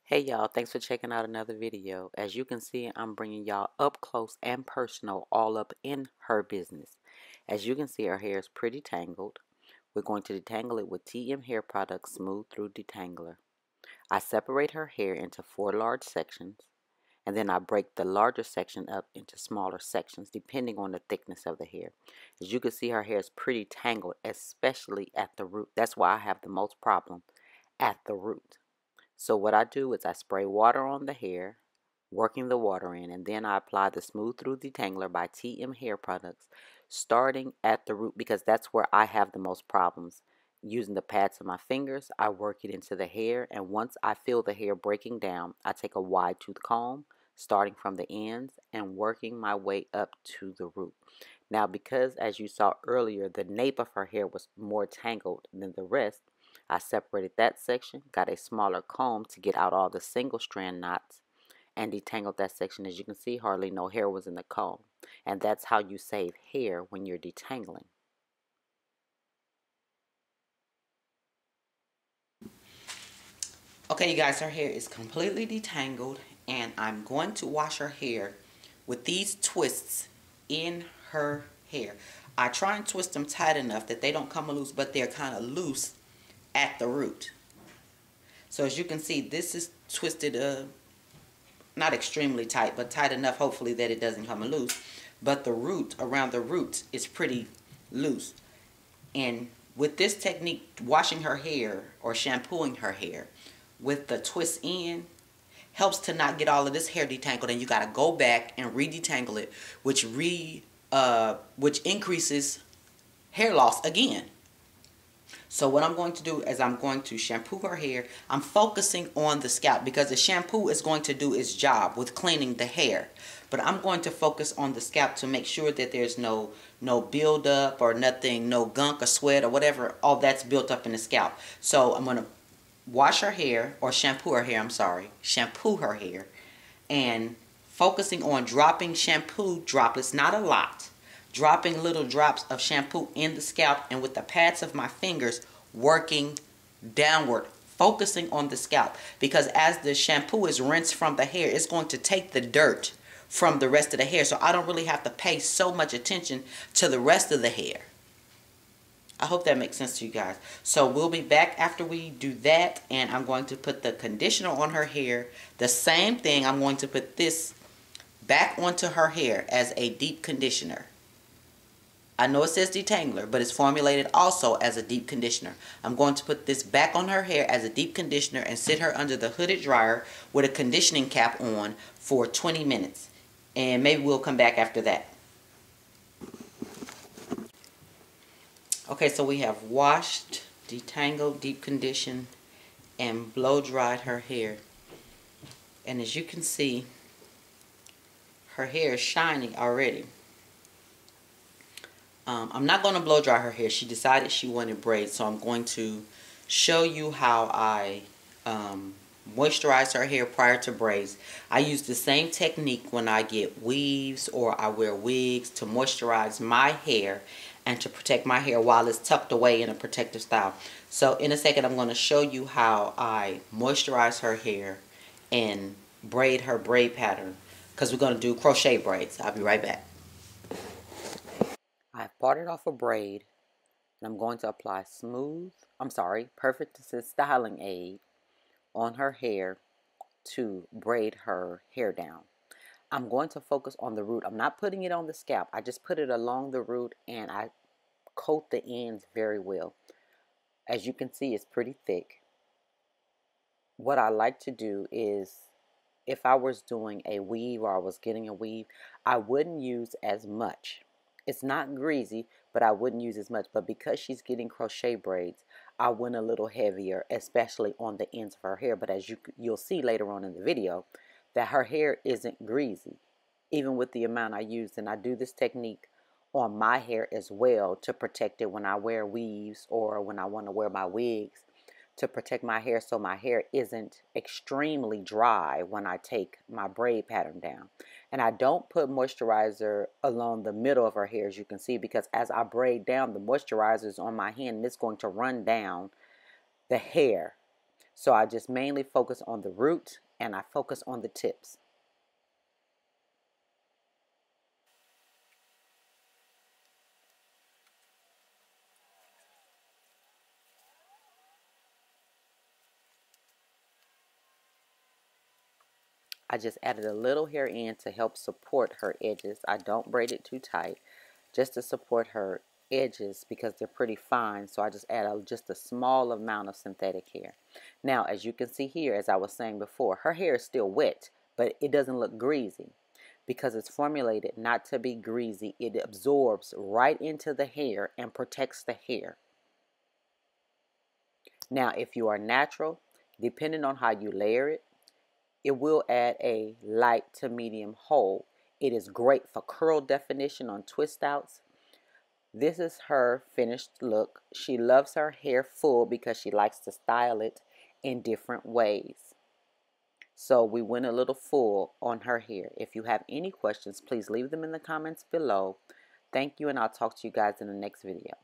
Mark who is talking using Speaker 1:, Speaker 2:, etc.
Speaker 1: Hey y'all, thanks for checking out another video. As you can see, I'm bringing y'all up close and personal, all up in her business. As you can see, her hair is pretty tangled. We're going to detangle it with TM Hair Products Smooth Through Detangler. I separate her hair into 4 large sections, and then I break the larger section up into smaller sections depending on the thickness of the hair. As you can see, her hair is pretty tangled, especially at the root. That's why I have the most problem at the root. So what I do is I spray water on the hair, working the water in, and then I apply the Smooth Through Detangler by TM Hair Products, starting at the root because that's where I have the most problems. Using the pads of my fingers, I work it into the hair, and once I feel the hair breaking down, I take a wide tooth comb, starting from the ends and working my way up to the root. Now, because as you saw earlier, the nape of her hair was more tangled than the rest, I separated that section, got a smaller comb to get out all the single strand knots, and detangled that section. As you can see, hardly no hair was in the comb. And that's how you save hair when you're detangling. Okay, you guys, her hair is completely detangled, and I'm going to wash her hair with these twists in her hair. I try and twist them tight enough that they don't come loose, but they're kind of loose at the root. So as you can see, this is twisted, not extremely tight, but tight enough hopefully that it doesn't come loose. But the root, around the roots, is pretty loose. And with this technique, washing her hair or shampooing her hair with the twist in helps to not get all of this hair detangled, and you got to go back and re-detangle it, which increases hair loss again. So what I'm going to do is I'm going to shampoo her hair. I'm focusing on the scalp because the shampoo is going to do its job with cleaning the hair. But I'm going to focus on the scalp to make sure that there's no buildup or nothing, no gunk or sweat or whatever, all that's built up in the scalp. So I'm going to wash her hair, or shampoo her hair, I'm sorry. Shampoo her hair. And focusing on dropping shampoo droplets, not a lot. Dropping little drops of shampoo in the scalp, and with the pads of my fingers working downward, focusing on the scalp, because as the shampoo is rinsed from the hair, it's going to take the dirt from the rest of the hair, so I don't really have to pay so much attention to the rest of the hair. I hope that makes sense to you guys. So we'll be back after we do that, and I'm going to put the conditioner on her hair. The same thing, I'm going to put this back onto her hair as a deep conditioner. I know it says detangler, but it's formulated also as a deep conditioner. I'm going to put this back on her hair as a deep conditioner and sit her under the hooded dryer with a conditioning cap on for 20 minutes. And maybe we'll come back after that. Okay, so we have washed, detangled, deep conditioned, and blow dried her hair. And as you can see, her hair is shiny already. I'm not going to blow dry her hair. She decided she wanted braids, so I'm going to show you how I moisturize her hair prior to braids. I use the same technique when I get weaves or I wear wigs to moisturize my hair and to protect my hair while it's tucked away in a protective style. So in a second, I'm going to show you how I moisturize her hair and braid her braid pattern, because we're going to do crochet braids. I'll be right back. I've parted off a braid, and I'm going to apply Perfect Assist Styling Aid on her hair to braid her hair down. I'm going to focus on the root. I'm not putting it on the scalp. I just put it along the root, and I coat the ends very well. As you can see, it's pretty thick. What I like to do is, if I was doing a weave or I was getting a weave, I wouldn't use as much. It's not greasy, but I wouldn't use as much. But because she's getting crochet braids, I went a little heavier, especially on the ends of her hair. But as you'll see later on in the video, that her hair isn't greasy, even with the amount I used. And I do this technique on my hair as well to protect it when I wear weaves or when I want to wear my wigs, to protect my hair so my hair isn't extremely dry when I take my braid pattern down. And I don't put moisturizer along the middle of her hair, as you can see, because as I braid down, the moisturizer is on my hand and it's going to run down the hair. So I just mainly focus on the root and I focus on the tips. I just added a little hair in to help support her edges. I don't braid it too tight, just to support her edges because they're pretty fine. So I just add just a small amount of synthetic hair. Now, as you can see here, as I was saying before, her hair is still wet, but it doesn't look greasy because it's formulated not to be greasy. It absorbs right into the hair and protects the hair. Now, if you are natural, depending on how you layer it, it will add a light to medium hold. It is great for curl definition on twist outs. This is her finished look. She loves her hair full because she likes to style it in different ways. So we went a little full on her hair. If you have any questions, please leave them in the comments below. Thank you, and I'll talk to you guys in the next video.